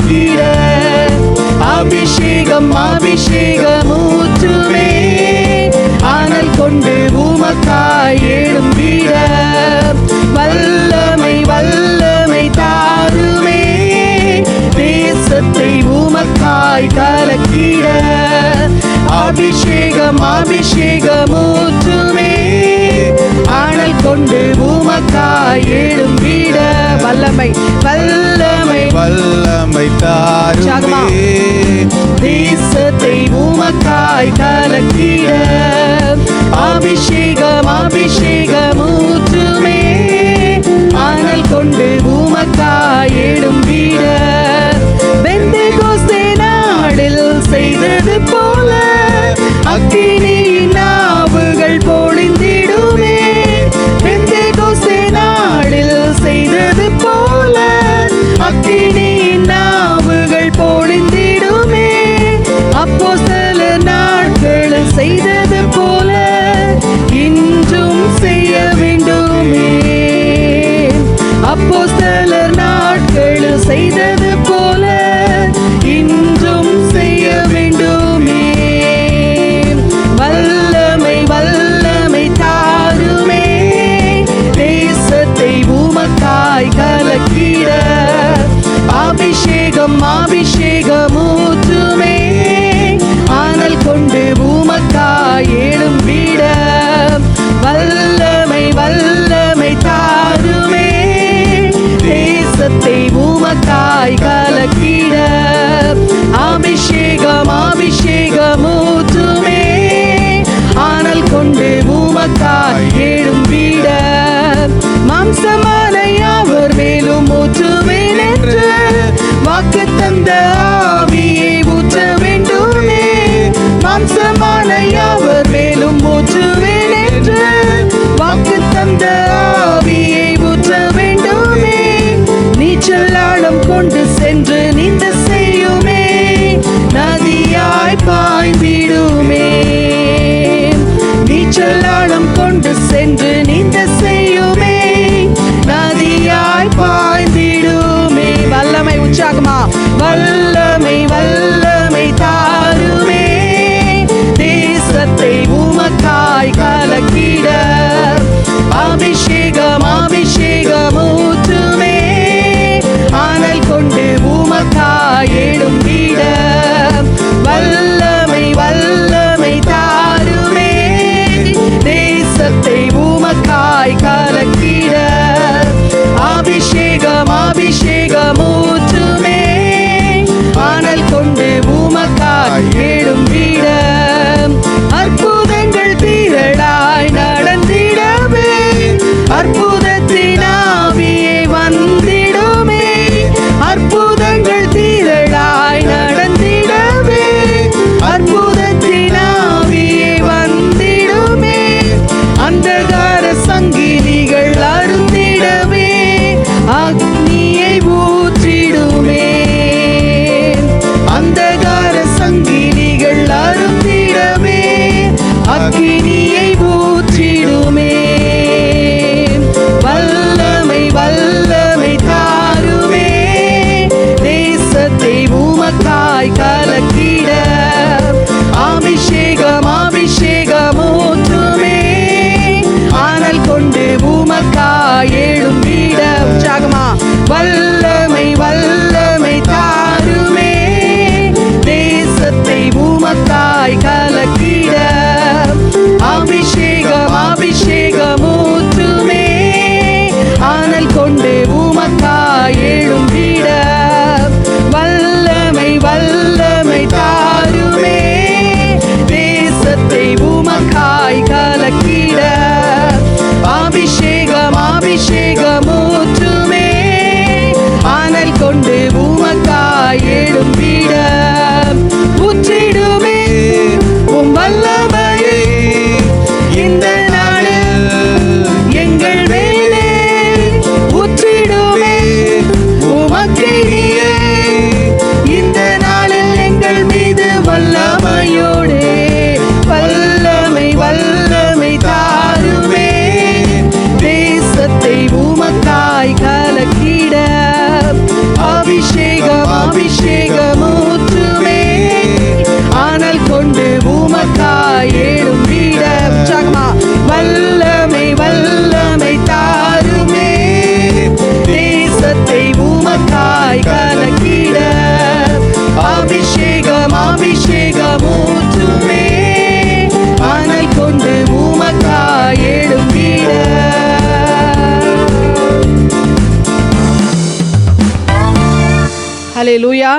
கலக்கிட அபிஷேகம் அபிஷேகம் ஊற்றுமே அனல் கொண்டு உமக்காய் எழும்பிட வல்லமை வல்லமை தாருமே தேசத்தை உமக்காய் கலக்கிட அபிஷேகம் அபிஷேகம் ஊற்றுமே அனல் கொண்டு உமக்காய் எழும்பிட வல்லமை வல்லமை வல்லமை தாருமே தேசத்தை உமக்காய் கலக்கிட அபிஷேகம் அபிஷேகம் ஊற்றுமே அனல் கொண்டு உமக்காய் எழும்பிட பெந்தெகோஸ்தே நாளில் செய்தது போல அக்கினியின் நாவுகள் பொழிந்திடுமே பெந்தெகோஸ்தே நாளில் செய்தது போல அக்கினியின் நாவுகள் பொழிந்திடுமே அப்போஸ்தலர் நாட்களில் செய்தது போல இன்றும் செய்ய வேண்டுமே அப்போஸ்தலர் நாட்களில் செய்தது போல இன்றும் செய்ய வேண்டுமே வல்லமை வல்லமை தாருமே தேசத்தை உமக்காய் கலக்கிட அபிஷேகம் அபிஷேகம் ஊற்றுமே அனல் கொண்டு உமக்காய் எழும்பிட வல்லமை வல்லமை தாருமே தேசத்தை உமக்காய் கலக்கிட அபிஷேகம் அபிஷேகம் ஊற்றுமே அனல் கொண்டு உமக்காய் எழும்பிட மாம்சமான யாவர் மேலும் ஊற்றுவேன் என்று வாக்கு தந்த ஆவியை ஊற்ற வேண்டுமே மாம்சமான யாவர் மேலும் ஊற்றுவேன் என்று வாக்கு தந்த ஆவியை ஊற்ற வேண்டுமே நீச்சல் ஆழம் கொண்டு சென்று நீந்த செய்யுமே நதியாய் பாய்ந்திடுமே நீச்சல் ஆழம் கொண்டு சென்று நீந்த செய்யுமே நதியாய் பாய்ந்திடுமே வல்லமை உற்சாகமா வல்லமை வல்லமை தாருமே தேசத்தை உமக்காய் கலக்கிட அபிஷேகம் அபிஷேகம் ஊற்றுமே அனல் கொண்டு உமக்காய் எழும்பிட வல்லமை வல்லமை தாருமே தேசத்தை உமக்காய் கலக்கிட அபிஷேகம் அபிஷேகம் ஊற்றுமே அனல் கொண்டு அபிஷேகமூற்றுமே ஆனல் கொண்டு உமக்காய் எழும் வீட உற்சாகமா வல்லமை வல்லமை தாருமே தேசத்தை உமக்காய் கலக்கிட அபிஷேகம் அபிஷேகமூற்றுமே ஆனல் கொண்டு உமக்காய் எழும் வீட ஹல்லேலூயா.